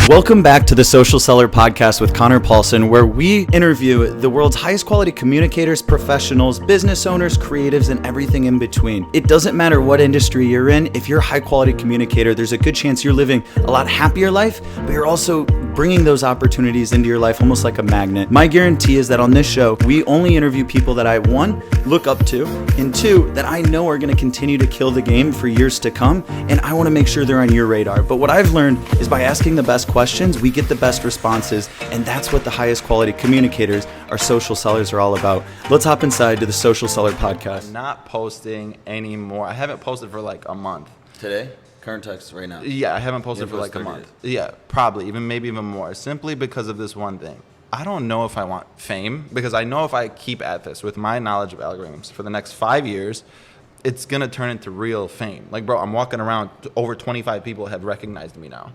Welcome back to the Social Seller Podcast with Conor Paulsen, where we interview the world's highest quality communicators, professionals, business owners, creatives, and everything in between. It doesn't matter what industry you're in. If you're a high quality communicator, there's a good chance you're living a lot happier life, but you're also bringing those opportunities into your life almost like a magnet. My guarantee is that on this show, we only interview people that I, one, look up to, and two, that I know are going to continue to kill the game for years to come, and I want to make sure they're on your radar. But what I've learned is by asking the best questions, we get the best responses, and that's what the highest quality communicators, our social sellers, are all about. Let's hop inside to the Social Seller Podcast. I'm not posting anymore. I haven't posted for like a month. Today? Current text right now? Yeah, I haven't posted for like a month. Yeah, probably, maybe even more, simply because of this one thing. I don't know if I want fame, because I know if I keep at this with my knowledge of algorithms for the next 5 years, it's going to turn into real fame. Like, bro, I'm walking around, over 25 people have recognized me now,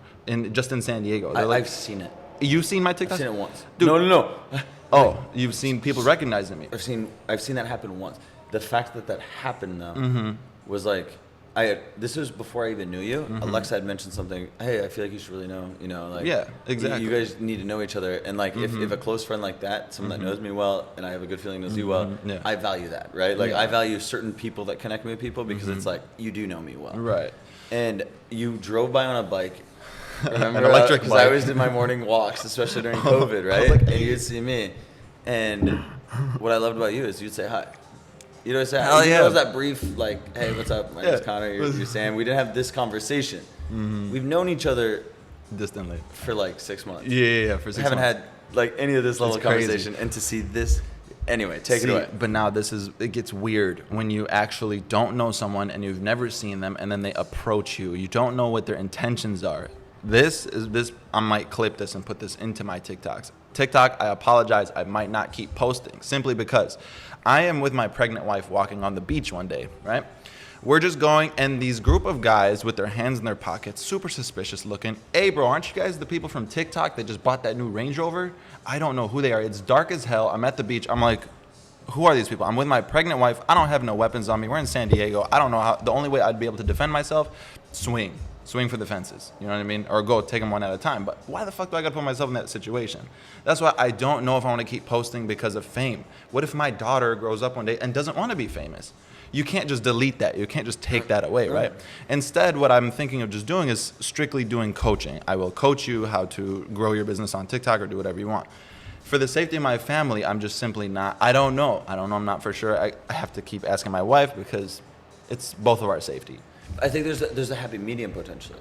just in San Diego. I've seen it. You've seen my TikTok? I've seen it once. Dude. No. Oh, you've seen people recognizing me. I've seen that happen once. The fact that happened, though, was like, this was before I even knew you. Alexa had mentioned something. Hey, I feel like you should really know. Like, yeah, exactly. You guys need to know each other, and like if a close friend like that, someone that knows me well, and I have a good feeling knows you well, yeah. I value that, right? Like I value certain people that connect me with people because it's like you do know me well, right? And you drove by on a bike. Remember, an electric because bike. I always did my morning walks, especially during COVID, right? Like, and you'd see me, and what I loved about you is you'd say hi. You know what I'm saying? Hell yeah. It was that brief, like, hey, what's up? My name's Connor. You're Sam. We didn't have this conversation. We've known each other distantly for like 6 months. Yeah, for 6 months. We haven't had like any of this level of crazy. conversation, and to see this, anyway, take it away. But now it gets weird when you actually don't know someone and you've never seen them, and then they approach you. You don't know what their intentions are. I might clip this and put this into my TikToks. TikTok, I apologize, I might not keep posting simply because I am with my pregnant wife walking on the beach one day, right? We're just going, and these group of guys with their hands in their pockets, super suspicious looking. Hey, bro, aren't you guys the people from TikTok that just bought that new Range Rover? I don't know who they are. It's dark as hell. I'm at the beach. I'm like, who are these people? I'm with my pregnant wife. I don't have no weapons on me. We're in San Diego. I don't know how. The only way I'd be able to defend myself, swing for the fences, you know what I mean? Or go take them one at a time. But why the fuck do I gotta put myself in that situation? That's why I don't know if I wanna keep posting because of fame. What if my daughter grows up one day and doesn't wanna be famous? You can't just delete that. You can't just take that away, right? Instead, what I'm thinking of just doing is strictly doing coaching. I will coach you how to grow your business on TikTok or do whatever you want. For the safety of my family, I'm just simply not, I don't know, I'm not for sure. I have to keep asking my wife because it's both of our safety. I think there's a happy medium potentially,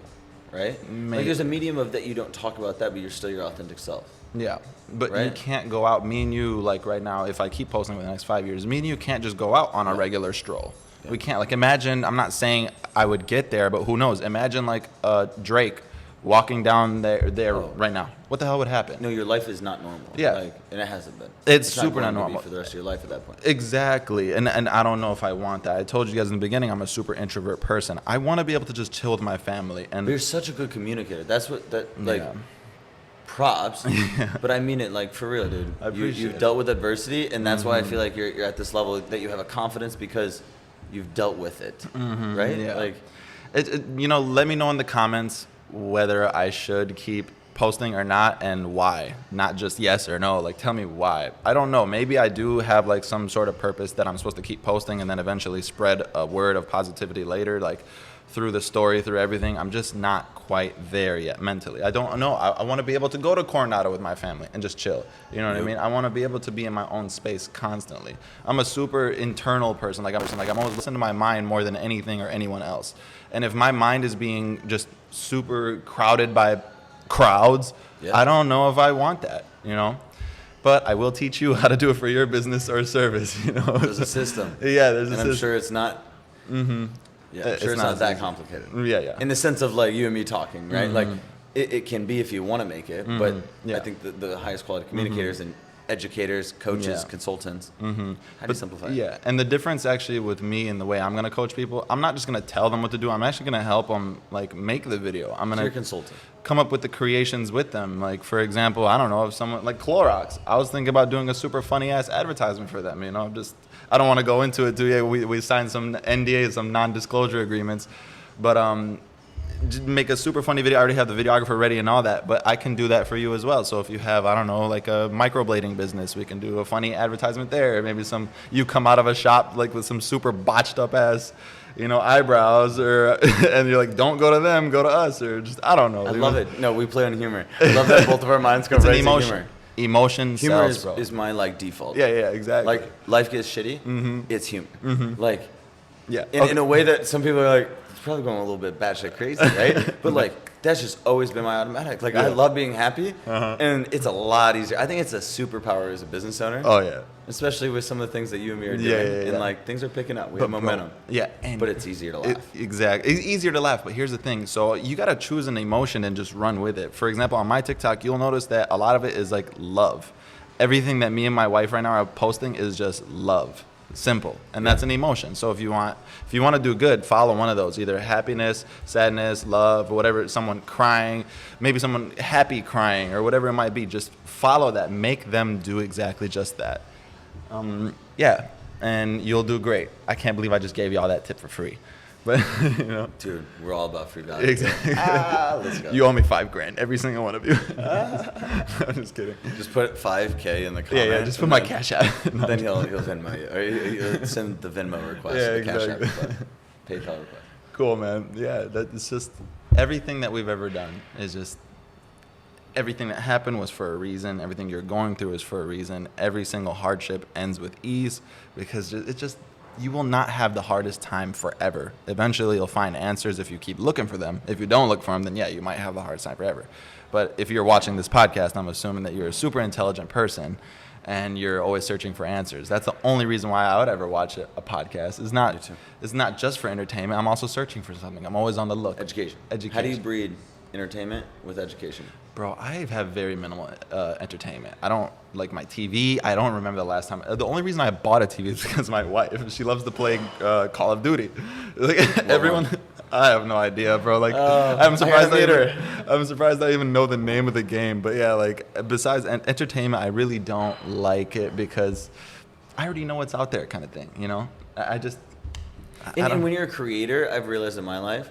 right? Maybe. Like there's a medium of that you don't talk about that, but you're still your authentic self. Yeah, but right? You can't go out, me and you, like right now, if I keep posting for the next 5 years, me and you can't just go out on a regular stroll. Yeah. We can't, like imagine, I'm not saying I would get there, but who knows? Imagine like Drake walking down there right now. What the hell would happen? No, your life is not normal. Yeah. And it hasn't been. It's super not not normal. for the rest of your life at that point. Exactly. And I don't know if I want that. I told you guys in the beginning I'm a super introvert person. I want to be able to just chill with my family. And but you're such a good communicator. That's props. Yeah. But I mean it like for real, dude. You've dealt with adversity, and that's why I feel like you're at this level that you have a confidence because you've dealt with it. Right? Yeah. Like let me know in the comments whether I should keep posting or not and why. Not just yes or no. Like, tell me why. I don't know. Maybe I do have like some sort of purpose that I'm supposed to keep posting and then eventually spread a word of positivity later, like through the story, through everything. I'm just not quite there yet mentally. I don't know. I want to be able to go to Coronado with my family and just chill. You know what I mean? I want to be able to be in my own space constantly. I'm a super internal person. Like I'm always listening to my mind more than anything or anyone else. And if my mind is being just super crowded by crowds, I don't know if I want that, But I will teach you how to do it for your business or service, There's a system. Yeah, there's a system. I'm sure it's not. Yeah, I'm sure it's not that complicated. Yeah. In the sense of like you and me talking, right? Like it can be if you want to make it, but I think the highest quality communicators and educators, coaches, consultants. How do you simplify it? Yeah, and the difference actually with me and the way I'm going to coach people, I'm not just going to tell them what to do. I'm actually going to help them like make the video. I'm going to consultant. Come up with the creations with them. Like for example, I don't know, if someone like Clorox, I was thinking about doing a super funny ass advertisement for them. I don't want to go into it too. Yeah, we signed some NDAs, some non-disclosure agreements, but make a super funny video. I already have the videographer ready and all that, but I can do that for you as well. So if you have, I don't know, like a microblading business, we can do a funny advertisement there. Maybe you come out of a shop like with some super botched up ass, eyebrows, or and you're like, don't go to them, go to us, or just, I don't know. I love it. No, we play on humor. I love that both of our minds go right to humor. Emotion humor sells, bro. is my default. Yeah, exactly. Like life gets shitty, it's humor. Like, yeah, in a way that some people are like, it's probably going a little bit batshit crazy, right? But that's just always been my automatic. Like, I love being happy, and it's a lot easier. I think it's a superpower as a business owner. Oh yeah, especially with some of the things that you and me are doing, and things are picking up. We have momentum. But it's easier to laugh. Exactly, it's easier to laugh. But here's the thing: so you gotta choose an emotion and just run with it. For example, on my TikTok, you'll notice that a lot of it is like love. Everything that me and my wife right now are posting is just love. Simple, and that's an emotion. So if you want to do good, follow one of those, either happiness, sadness, love, or whatever. Someone crying, maybe someone happy crying, or whatever it might be. Just follow that. Make them do exactly just that. And you'll do great. I can't believe I just gave you all that tip for free. But dude, we're all about free value. Exactly. Let's go. You owe me $5,000, every single one of you. I'm just kidding. Just put $5K in the comment. Yeah. Just put my cash out. Then he'll Venmo you, or he'll send the Venmo request, the cash app request, PayPal request. Cool, man. Yeah, that's just everything that we've ever done is just everything that happened was for a reason. Everything you're going through is for a reason. Every single hardship ends with ease because it's just. You will not have the hardest time forever. Eventually, you'll find answers if you keep looking for them. If you don't look for them, then you might have the hardest time forever. But if you're watching this podcast, I'm assuming that you're a super intelligent person and you're always searching for answers. That's the only reason why I would ever watch a podcast. It's not just for entertainment. I'm also searching for something. I'm always on the look. Education. How do you breed entertainment with education? Bro, I have very minimal entertainment. I don't like my TV. I don't remember the last time. The only reason I bought a TV is because my wife. She loves to play Call of Duty. Everyone, I have no idea, bro. I'm surprised I'm surprised I even know the name of the game. But besides entertainment, I really don't like it because I already know what's out there, kind of thing. And when you're a creator, I've realized in my life,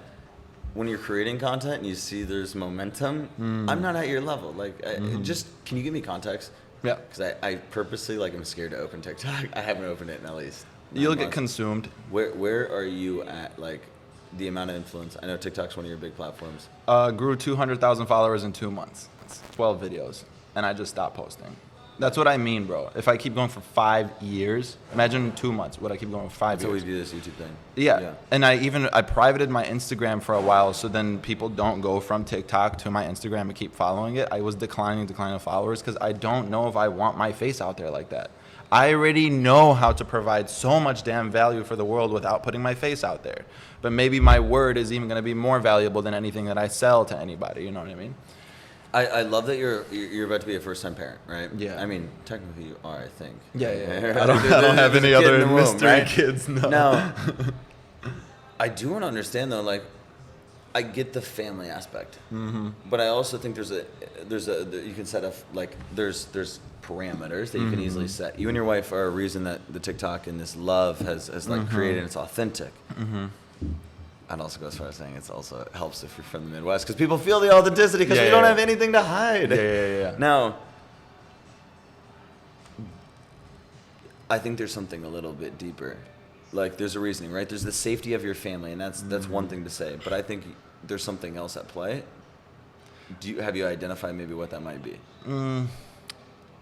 when you're creating content and you see there's momentum, I'm not at your level. Just, can you give me context? Yeah. Because I purposely, I'm scared to open TikTok. I haven't opened it in at least 9 You'll months. get consumed. Where are you at, the amount of influence? I know TikTok's one of your big platforms. Grew 200,000 followers in 2 months. 12 videos. And I just stopped posting. That's what I mean, bro. If I keep going for 5 years, imagine 2 months. Would I keep going for 5 years? That's how we do this YouTube thing. Yeah. And I privated my Instagram for a while, so then people don't go from TikTok to my Instagram and keep following it. I was declining followers because I don't know if I want my face out there like that. I already know how to provide so much damn value for the world without putting my face out there. But maybe my word is even going to be more valuable than anything that I sell to anybody. You know what I mean? I love that you're about to be a first-time parent, right? Yeah. I mean, technically you are, I think. Yeah. I don't have any other mystery kids. No. Now, I do want to understand though, I get the family aspect, but I also think there's you can set up there's parameters that you can easily set. You and your wife are a reason that the TikTok and this love has created, and it's authentic. I'd also go as far as saying it helps if you're from the Midwest because people feel the authenticity because we don't have anything to hide. Yeah. Now, I think there's something a little bit deeper. There's a reasoning, right? There's the safety of your family, and that's one thing to say. But I think there's something else at play. Have you identified maybe what that might be?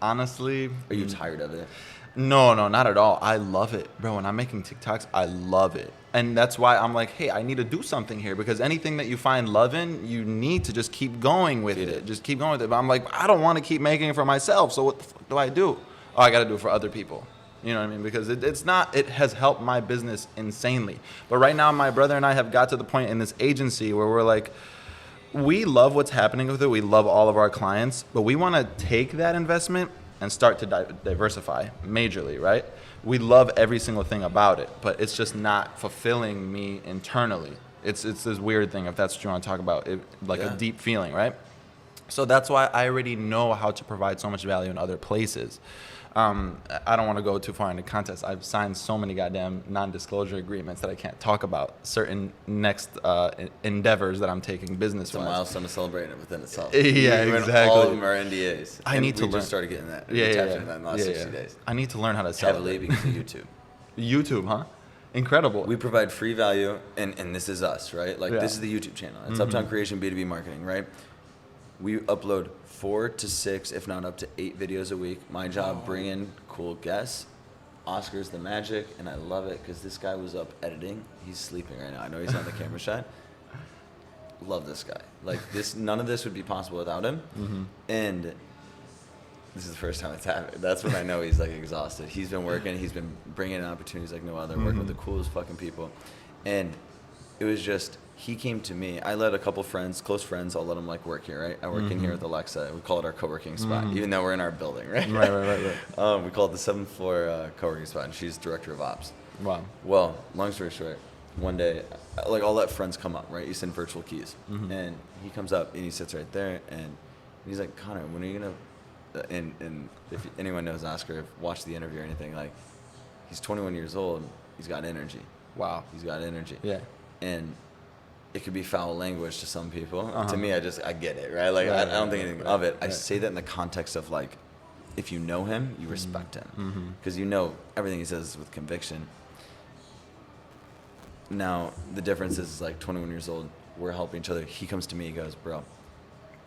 Honestly, are you tired of it? No, not at all. I love it, bro. When I'm making TikToks, I love it. And that's why I'm like, hey, I need to do something here because anything that you find love in, you need to just keep going with it. Just keep going with it. But I'm like, I don't want to keep making it for myself. So what the fuck do I do? Oh, I got to do it for other people. You know what I mean? Because it has helped my business insanely. But right now, my brother and I have got to the point in this agency where we're like, we love what's happening with it. We love all of our clients, but we want to take that investment and start to diversify majorly, right? We love every single thing about it, but it's just not fulfilling me internally. It's this weird thing, if that's what you want to talk about, a deep feeling, right? So that's why I already know how to provide so much value in other places. I don't want to go too far into context. I've signed so many goddamn non-disclosure agreements that I can't talk about certain next endeavors that I'm taking business-wise. It's a milestone to celebrate it within itself. Yeah, exactly. All of them are NDAs. I need to we learn. just started getting that. Yeah, We yeah, tapped yeah. into that in the last 60 days. I need to learn how to Heavily celebrate. because of YouTube. YouTube, huh? Incredible. We provide free value, and this is us, right? Like, Yeah. this is the YouTube channel. It's Uptown Creation B2B Marketing, right? We upload 4 to 6, if not up to 8 videos a week. My job, bring in cool guests. Oscar's the magic, and I love it because this guy was up editing. He's sleeping right now. I know he's on the camera shot. Love this guy. Like, this, none of this would be possible without him. And this is the first time it's happened. That's when I know he's like exhausted. He's been working. He's been bringing in opportunities like no other. Working with the coolest fucking people, and it was just he came to me. I let a couple friends, close friends, I'll let them like work here, right? I work in here with Alexa. We call it our co-working spot, even though we're in our building, right? Right. We call it the 7th floor co-working spot, and she's director of ops. Wow. Well, long story short, one day, like I'll let friends come up, right? You send virtual keys, and he comes up and he sits right there, and he's like, Connor, when are you gonna? And if anyone knows Oscar, watched the interview or anything, like he's 21 years old, he's got energy. Wow. He's got energy. Yeah. And it could be foul language to some people. To me, I get it, right? Like Right, I don't think anything of it. I right. say that in the context of like, if you know him, you respect him, because you know everything he says with conviction. Now the difference is like 21 years old, we're helping each other. He comes to me, he goes, bro,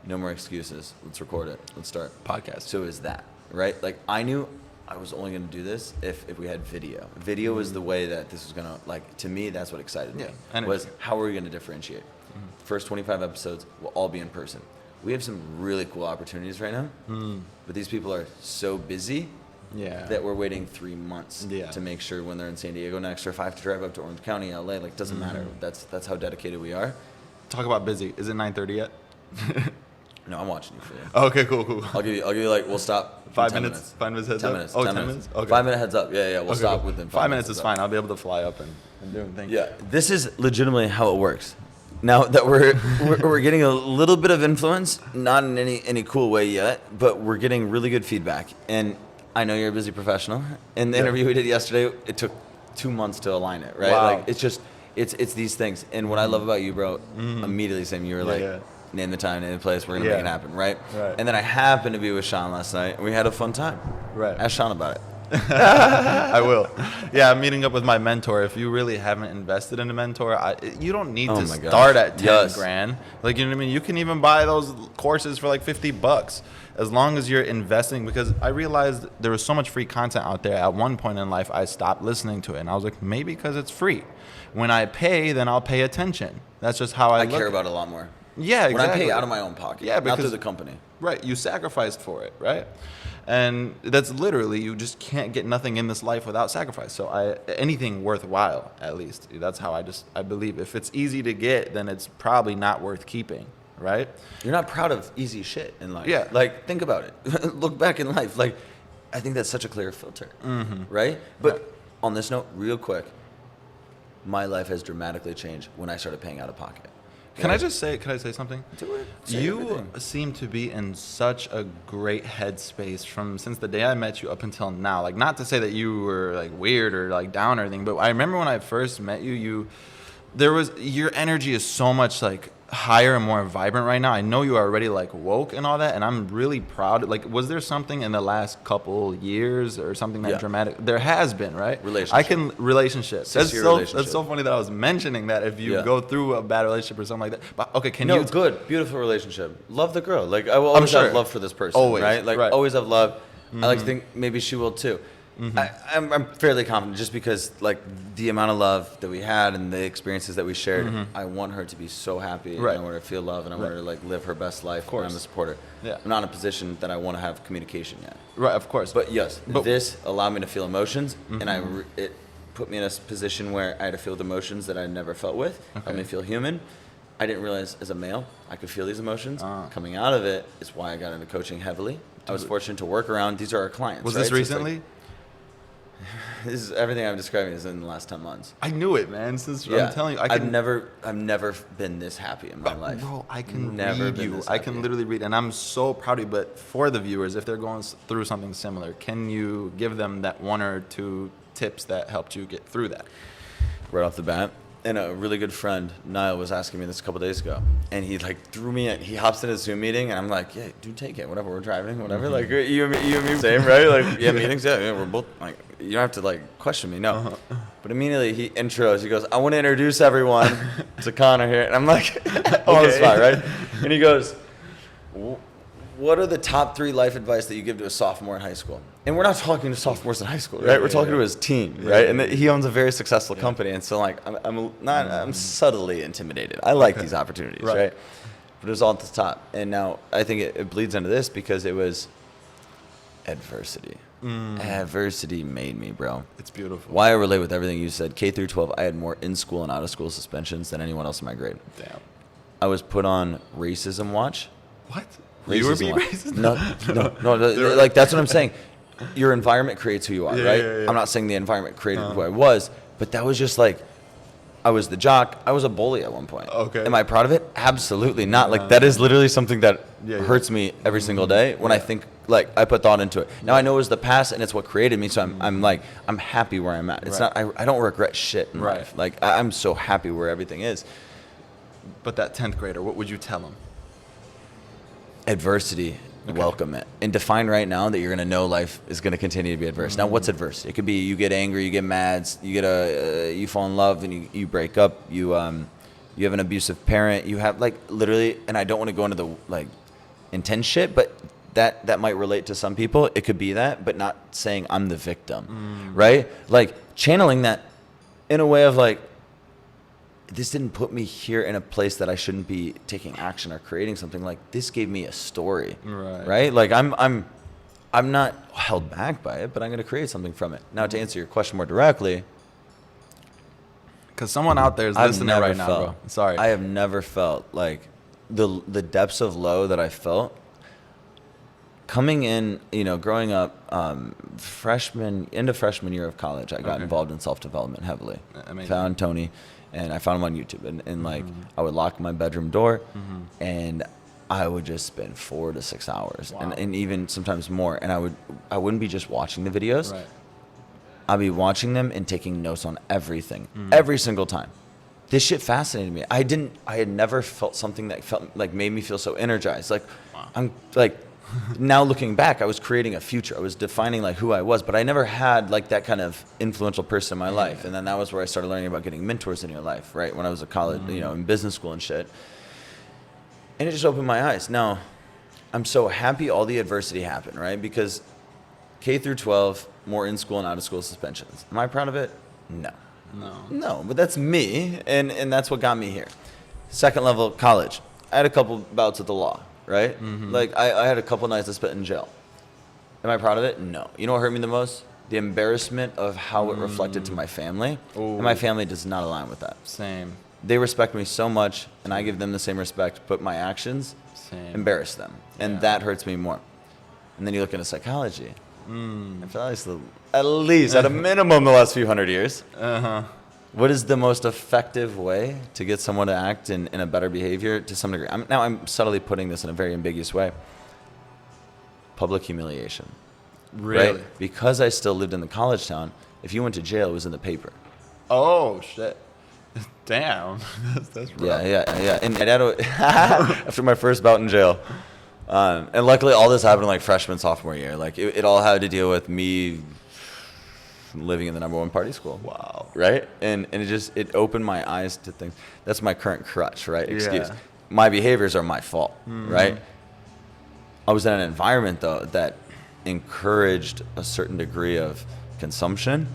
no more excuses. Let's record it. Let's start. Podcast. So is that, right? Like I knew I was only going to do this if we had video. Video was the way that this was going to, like, to me, that's what excited me. Energy. Was how are we going to differentiate? First 25 episodes will all be in person. We have some really cool opportunities right now, but these people are so busy that we're waiting 3 months to make sure when they're in San Diego next, or if I have to drive up to Orange County, LA, like, it doesn't matter. That's how dedicated we are. Talk about busy. Is it 9:30 yet? No, I'm watching you for you. Okay, cool. I'll give you like, we'll stop. 5 10 minutes. 5 minutes heads 10 up. minutes. Oh, 10 10 minutes. minutes? Okay. 5 minute heads up. Yeah. We'll Okay, stop cool. within 5 minutes heads is up. fine. I'll be able to fly up and do it. Thank you. Yeah, this is legitimately how it works. Now that we're getting a little bit of influence, not in any cool way yet, but we're getting really good feedback. And I know you're a busy professional. In the interview we did yesterday, it took 2 months to align it, right? Wow. Like it's just it's these things. And what I love about you, bro, immediately saying you were like, name the time, name the place, we're gonna make it happen, right? And then I happened to be with Sean last night, and we had a fun time. Right. Ask Sean about it. I will. Yeah, I'm meeting up with my mentor. If you really haven't invested in a mentor, you don't need to my gosh. start at 10 Yes. grand. Like, you know what I mean? You can even buy those courses for like $50 as long as you're investing, because I realized there was so much free content out there. At one point in life, I stopped listening to it, and I was like, maybe because it's free. When I pay, then I'll pay attention. That's just how I look. care about it a lot more. Yeah, exactly. When I pay out of my own pocket, Yeah, not because through the company. Right, you sacrificed for it, right? And that's literally, you just can't get nothing in this life without sacrifice. So anything worthwhile, at least, that's how I believe. If it's easy to get, then it's probably not worth keeping, right? You're not proud of easy shit in life. Yeah. Like, think about it. Look back in life. Like, I think that's such a clear filter, right? But on this note, real quick, my life has dramatically changed when I started paying out of pocket. Can I say something? Do it. Say You everything. seem to be in such a great headspace since the day I met you up until now. Like, not to say that you were like weird or like down or anything, but I remember when I first met you, your energy is so much like higher and more vibrant right now. I know you are already like woke and all that, and I'm really proud. Like, was there something in the last couple years or something that dramatic? There has been, right? Relationships. That's so funny that I was mentioning that if you go through a bad relationship or something like that. But okay, good, beautiful relationship. Love the girl. Like, I will always have love for this person. Always, right? Like, always have love. I like to think maybe she will too. I'm fairly confident, just because like the amount of love that we had and the experiences that we shared. I want her to be so happy, and I want her to feel love, and I want her to like live her best life. Of course, and I'm a supporter. Yeah. I'm not in a position that I want to have communication yet. Right, of course. But yes, this allowed me to feel emotions, and it put me in a position where I had to feel the emotions that I never felt with. Helped me feel human. I didn't realize as a male I could feel these emotions. Coming out of it is why I got into coaching heavily. I was fortunate to work around. These are our clients. Was right? this recently? This is everything I'm describing is in the last 10 months. I knew it, man. Since Yeah. I'm telling you, I've never been this happy in my life. Bro, I can Never read been you. this I can happy. literally read, and I'm so proud of you. But for the viewers, if they're going through something similar, can you give them that 1 or 2 tips that helped you get through that? Right off the bat. And a really good friend, Niall, was asking me this a couple days ago. And he like threw me in. He hops in a Zoom meeting, and I'm like, yeah, dude, take it. Whatever, we're driving, whatever. Like, you and me, same, right? Like, yeah, meetings, yeah, we're both, like, you don't have to, like, question me, no. But immediately he intros. He goes, I want to introduce everyone to Conor here. And I'm like, on the spot, right? And he goes, what are the top 3 life advice that you give to a sophomore in high school? And we're not talking to sophomores in high school, right? We're talking to his team, right? And he owns a very successful company, and so like I'm subtly intimidated. I like these opportunities, right? But it was all at the top, and now I think it bleeds into this because it was adversity. Adversity made me, bro. It's beautiful. Why I relate with everything you said. K through 12, I had more in school and out of school suspensions than anyone else in my grade. Damn. I was put on racism watch. What? Racism You were being watch. racist? No, like that's what I'm saying. Your environment creates who you are, right? Yeah. I'm not saying the environment created who I was, but that was just like, I was the jock. I was a bully at one point. Okay. Am I proud of it? Absolutely not. Like that is literally something that Yeah. hurts me every single day when I think, like, I put thought into it. Now I know it was the past and it's what created me, so I'm happy where I'm at. It's not, I don't regret shit in life. Like I'm so happy where everything is. But that 10th grader, what would you tell him? Adversity, welcome it, and define right now that you're going to know life is going to continue to be adverse. Now, what's adversity? It could be you get angry, you get mad, you fall in love, and you break up. You have an abusive parent. You have like literally, and I don't want to go into the like intense shit, but that might relate to some people. It could be that, but not saying I'm the victim, right? Like channeling that in a way of like, this didn't put me here in a place that I shouldn't be taking action or creating something. Like this gave me a story, right? Like I'm not held back by it, but I'm going to create something from it. Now, to answer your question more directly, because someone out there is listening right now, bro. Sorry, I have never felt like the depths of low that I felt coming in. Growing up, end of freshman year of college, I got involved in self-development heavily. Amazing. Found Tony. And I found him on YouTube, and like I would lock my bedroom door, and I would just spend 4 to 6 hours, and even sometimes more. And I wouldn't be just watching the videos. Right. I'd be watching them and taking notes on everything, every single time. This shit fascinated me. I had never felt something that felt like made me feel so energized. Like I'm like. Now looking back, I was creating a future. I was defining like who I was, but I never had like that kind of influential person in my life. And then that was where I started learning about getting mentors in your life, right? When I was at college, in business school and shit. And it just opened my eyes. Now, I'm so happy all the adversity happened, right? Because K through 12, more in school and out of school suspensions. Am I proud of it? No, but that's me, and that's what got me here. Second level, college. I had a couple bouts with the law. Right? Like, I had a couple nights I spent in jail. Am I proud of it? No. You know what hurt me the most? The embarrassment of how it reflected to my family. Ooh. And my family does not align with that. Same. They respect me so much, and I give them the same respect, but my actions embarrass them. And that hurts me more. And then you look into psychology. I feel like at least, at a minimum, the last few hundred years. What is the most effective way to get someone to act in a better behavior to some degree? I'm subtly putting this in a very ambiguous way. Public humiliation. Really? Right? Because I still lived in the college town, if you went to jail, it was in the paper. Oh, shit. Damn. That's rough. Yeah. And my dad, after my first bout in jail, and luckily all this happened in like freshman, sophomore year. Like it all had to deal with me living in the #1 party school. Wow. Right? And it opened my eyes to things. That's my current crutch, right? Excuse. Yeah. My behaviors are my fault, right? I was in an environment though that encouraged a certain degree of consumption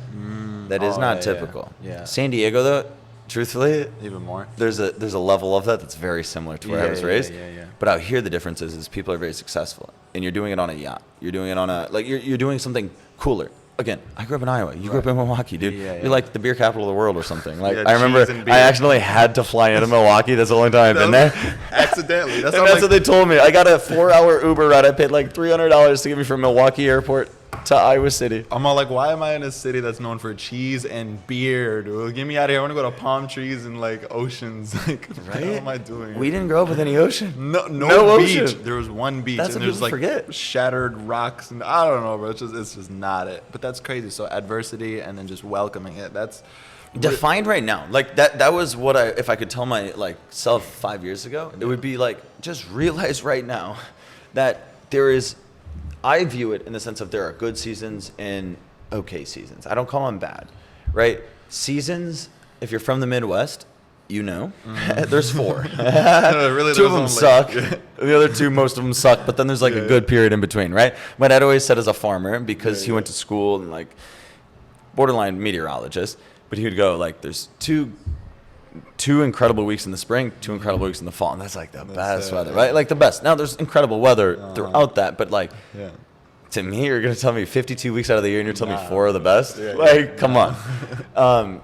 that is not typical. Yeah. San Diego though, truthfully, Even more. there's a level of that that's very similar to where I was raised. Yeah. But out here the difference is people are very successful and you're doing it on a yacht. You're doing it on you're doing something cooler. Again, I grew up in Iowa. You grew up in Milwaukee, dude. Yeah. You're like the beer capital of the world or something. Like Yeah, I remember, cheese and beer. I actually had to fly into Milwaukee. That's the only time I've been there. Accidentally. And that's what they told me. I got a 4-hour Uber ride. I paid like $300 to get me from Milwaukee Airport to Iowa City. I'm all like, why am I in a city that's known for cheese and beer, dude? Get me out of here. I want to go to palm trees and like oceans. Like, what the hell am I doing? We didn't grow up with any ocean. No beach. Ocean. There was one beach, That's and what there's people like forget. Shattered rocks, and I don't know, bro. It's just not it. But that's crazy. So adversity and then just welcoming it. That's defined right now. Like that was what if I could tell my like self 5 years ago, it would be like, just realize right now that I view it in the sense of there are good seasons and okay seasons. I don't call them bad, right? Seasons, if you're from the Midwest, there's 4. Really 2 of them suck. The other 2, most of them suck, but then there's like a good period in between, right? My dad always said as a farmer, because he went to school and like borderline meteorologist, but he would go like, there's two incredible weeks in the spring, 2 incredible weeks in the fall, and that's like the best weather, right? Like the best. Now there's incredible weather throughout that, but like to me, you're gonna tell me 52 weeks out of the year, and you're telling me 4 are the best? Come on.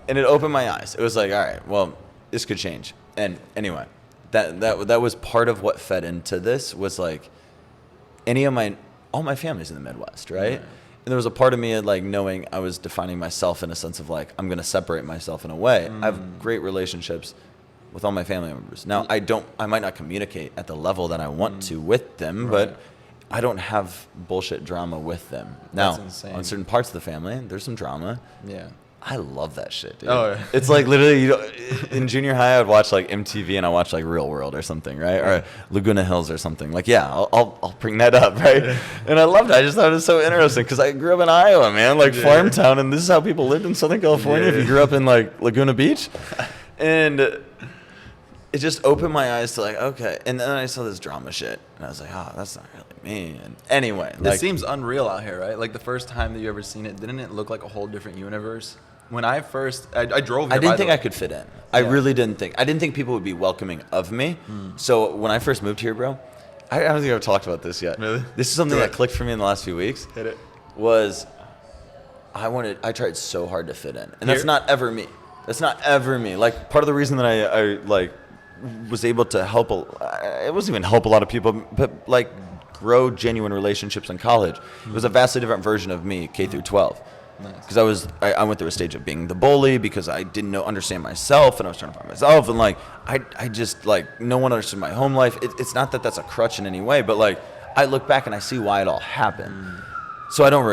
And it opened my eyes. It was like, all right, well, this could change. And anyway, that was part of what fed into this, was like all my family's in the Midwest, right? And there was a part of me like knowing I was defining myself in a sense of like, I'm going to separate myself in a way. I have great relationships with all my family members. Now, I might not communicate at the level that I want to with them, but I don't have bullshit drama with them. Now, on certain parts of the family, there's some drama. Yeah. I love that shit, dude. Oh, yeah. It's like literally, in junior high, I would watch like MTV and I watch like Real World or something, right? Or Laguna Hills or something. Like, yeah, I'll bring that up, right? And I loved it. I just thought it was so interesting because I grew up in Iowa, man, like farm town, and this is how people lived in Southern California if you grew up in like Laguna Beach. And it just opened my eyes to like, okay. And then I saw this drama shit, and I was like, oh, that's not really me. And anyway, it seems unreal out here, right? Like the first time that you ever seen it, didn't it look like a whole different universe? When I drove here, I didn't think I could fit in. I really didn't think. I didn't think people would be welcoming of me. So when I first moved here, bro, I don't think I've talked about this yet. Really? This is something that clicked for me in the last few weeks. Hit it. I tried so hard to fit in. And that's not ever me. That's not ever me. Like, part of the reason that I like was able to help, it wasn't even help a lot of people, but like grow genuine relationships in college. It was a vastly different version of me, K through 12. Because I went through a stage of being the bully because I didn't understand myself, and I was trying to find myself, and like I just like no one understood my home life. It's not that that's a crutch in any way, but like I look back and I see why it all happened. So I don't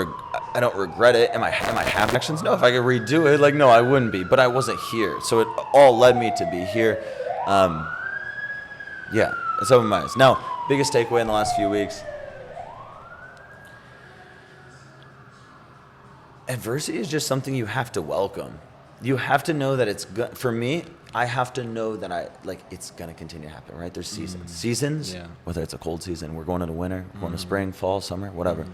regret it. Am I happy actions? No. If I could redo it, like no, I wouldn't be. But I wasn't here, so it all led me to be here. Yeah, it's opened my eyes. Now, biggest takeaway in the last few weeks. Adversity is just something you have to welcome. You have to know that it's good. For me, I have to know that it's gonna continue to happen, right? There's seasons, whether it's a cold season, we're going into winter, we're going to spring, fall, summer, whatever.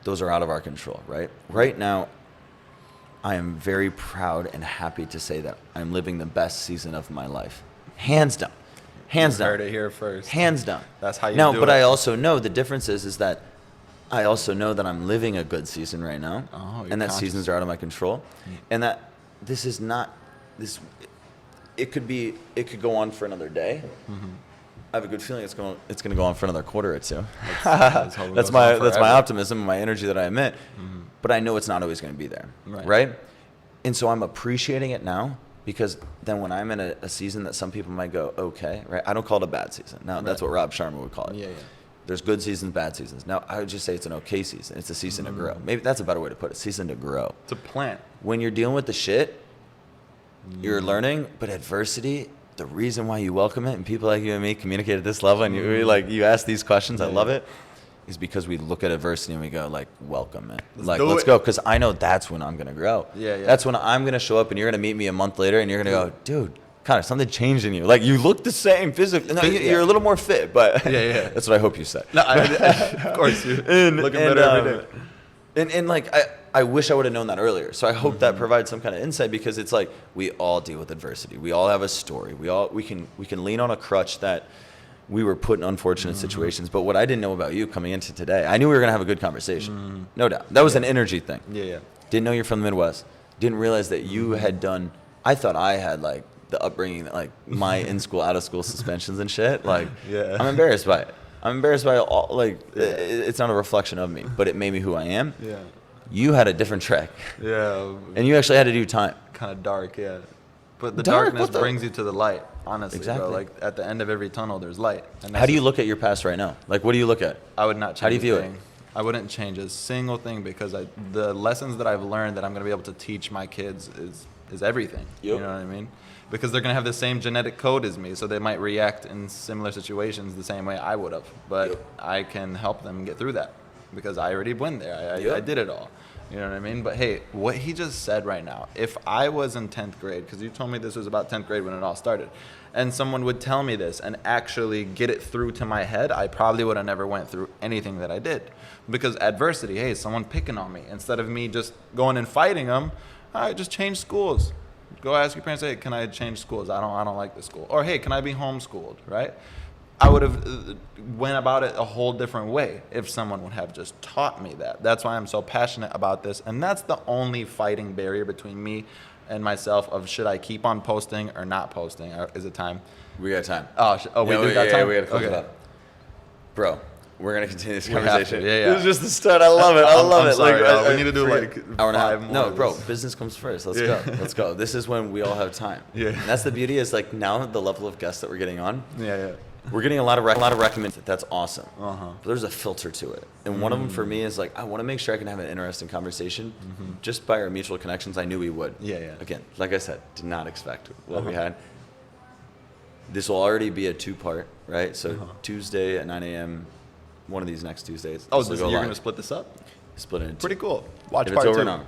Those are out of our control, right? Right now, I am very proud and happy to say that I'm living the best season of my life, hands down. Hands down. Heard it here first. Hands down. That's how you do it. No, but I also know the difference is that I also know that I'm living a good season right now, and that seasons are out of my control, and that this is not this. It could go on for another day. I have a good feeling it's going to go on for another quarter or two. That's my optimism and my energy that I emit. But I know it's not always going to be there, right? And so I'm appreciating it now, because then when I'm in a season that some people might go, okay, right? I don't call it a bad season. Now that's what Rob Sharma would call it. Yeah. There's good seasons, bad seasons. Now, I would just say it's an okay season. It's a season to grow. Maybe that's a better way to put it. Season to grow. It's a plant. When you're dealing with the shit, you're learning. But adversity, the reason why you welcome it, and people like you and me communicate at this level, and you ask these questions, I love it, is because we look at adversity and we go, like, welcome it. Let's go. Because I know that's when I'm going to grow. That's when I'm going to show up, and you're going to meet me a month later, and you're going to go, dude, Connor, something changed in you. Like, you look the same physically. No, you're a little more fit, but that's what I hope you said. No, of course, you're looking better every day. And like, I wish I would have known that earlier. So I hope that provides some kind of insight, because it's like we all deal with adversity. We all have a story. We can lean on a crutch that we were put in unfortunate situations. But what I didn't know about you coming into today, I knew we were going to have a good conversation. No doubt. That was an energy thing. Didn't know you're from the Midwest. Didn't realize that you had done, I thought I had the upbringing, like my in-school, out-of-school suspensions and shit. Like, I'm embarrassed by it. I'm embarrassed by all, like, it's not a reflection of me, but it made me who I am. Yeah. You had a different track. Yeah. And you actually had to do time. Kind of dark, yeah. But the Dark? darkness What the- brings you to the light, honestly, Exactly. bro. Like, at the end of every tunnel, there's light. And How do you look at your past right now? Like, what do you look at? I would not change How do you view a it? thing. I wouldn't change a single thing because the lessons that I've learned that I'm going to be able to teach my kids is everything. Yep. You know what I mean? Because they're going to have the same genetic code as me, so they might react in similar situations the same way I would have. But Yep. I can help them get through that because I already went there. Yep. I did it all. You know what I mean? But hey, what he just said right now, if I was in 10th grade, because you told me this was about 10th grade when it all started, and someone would tell me this and actually get it through to my head, I probably would have never went through anything that I did. Because adversity, hey, someone picking on me, instead of me just going and fighting them, all right, just change schools. Go ask your parents, hey, can I change schools? I don't like this school. Or hey, can I be homeschooled, right? I would have went about it a whole different way if someone would have just taught me that. That's why I'm so passionate about this. And that's the only fighting barrier between me and myself of should I keep on posting or not posting. Or is it time? We got time. We do got time? we got to close Okay. it up. Bro, we're going to continue this We have conversation. to, yeah. This is just the start. I love it. I love I'm it. sorry, like, we need to do forget- like hour and a half. 5 more. No, of bro, this. business comes first. Let's Yeah. go. Let's go. This is when we all have time. Yeah. And that's the beauty is like now the level of guests that we're getting on. Yeah. We're getting a lot of recommendations. That's awesome. Uh-huh. But there's a filter to it. And one of them for me is like, I want to make sure I can have an interesting conversation. Just by our mutual connections, I knew we would. Yeah. Again, like I said, did not expect what we Uh-huh. had. This will already be a 2-part, right? So Tuesday at 9 a.m., one of these next Tuesdays. Oh, this will you're go going to live. split this up? Split it into Pretty cool. Watch if part it's over 2. now.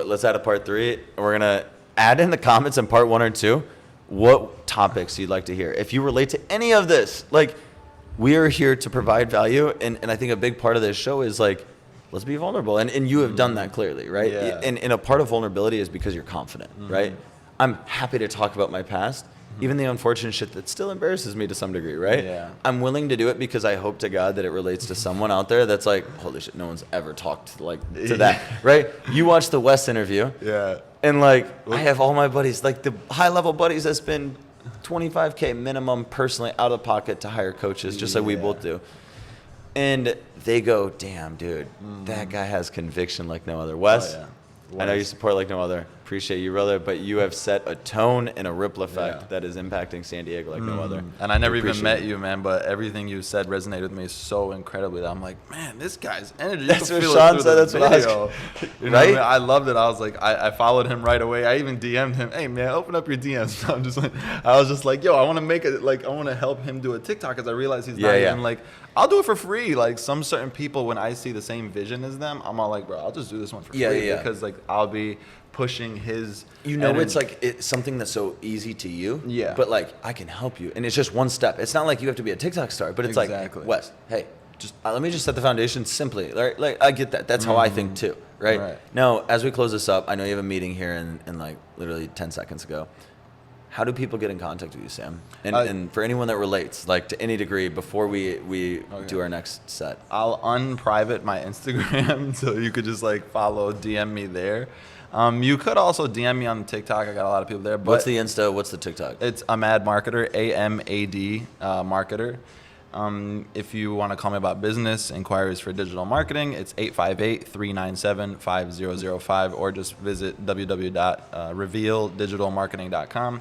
Let's add a part 3. And we're going to add in the comments in part 1 or 2 what topics you'd like to hear. If you relate to any of this, like, we are here to provide value. And I think a big part of this show is, like, let's be vulnerable. And you have done that clearly, right? Yeah. And a part of vulnerability is because you're confident, right? I'm happy to talk about my past. Even the unfortunate shit that still embarrasses me to some degree, right? Yeah. I'm willing to do it because I hope to God that it relates to someone out there that's like, holy shit, no one's ever talked like to that, right? You watch the Wes interview, Yeah. and like I have all my buddies, like the high level buddies that spend $25K minimum personally out of pocket to hire coaches, just like we Yeah. both do. And they go, damn, dude, that guy has conviction like no other. Wes, Oh, yeah. I know you Wes. support like no other. Appreciate you, brother, but you have set a tone and a ripple effect Yeah. that is impacting San Diego like no other. And I never even Appreciate met it. you, man, but everything you said resonated with me so incredibly that I'm like, man, this guy's energy. You That's can what feel Sean it through said, the that's what I was- video. You know Right? what I mean? I loved it. I was like, I followed him right away. I even DM'd him, hey, man, open up your DMs. I'm just like, I was just like, yo, I want to make it, like, I want to help him do a TikTok because I realize he's not Yeah. even like, I'll do it for free. Like, some certain people, when I see the same vision as them, I'm all like, bro, I'll just do this one for Yeah, free yeah. because, like, I'll be pushing his It's energy. like it's something that's so easy to you. Yeah. But like I can help you, and it's just one step. It's not like you have to be a TikTok star, but it's Exactly. like, Wes, hey, just let me just set the foundation simply. Like I get that. That's how I think too, right? Right. Now, as we close this up, I know you have a meeting here in like literally 10 seconds ago. How do people get in contact with you, Sam? And for anyone that relates, like to any degree, before we do our next set. I'll unprivate my Instagram so you could just like follow, DM me there. You could also DM me on TikTok. I got a lot of people there. But What's the Insta? What's the TikTok? It's Amad Marketer, AMAD Marketer. If you want to call me about business inquiries for digital marketing, it's 858-397-5005 or just visit www.revealdigitalmarketing.com.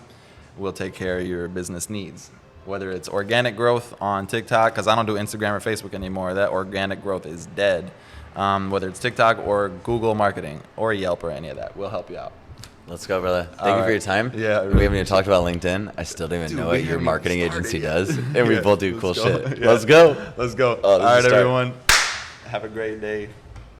We'll take care of your business needs. Whether it's organic growth on TikTok, because I don't do Instagram or Facebook anymore. That organic growth is dead. Whether it's TikTok or Google marketing or Yelp or any of that, we'll help you out. Let's go, brother. Thank All you for right. your time. Yeah, I We really haven't even talked about LinkedIn. I still don't even know what we your haven't marketing even agency started does. yet. And we Yeah, both do cool let's go. shit. Yeah. Let's go. Let's go. Oh, All this is right, a start. everyone. Have a great day.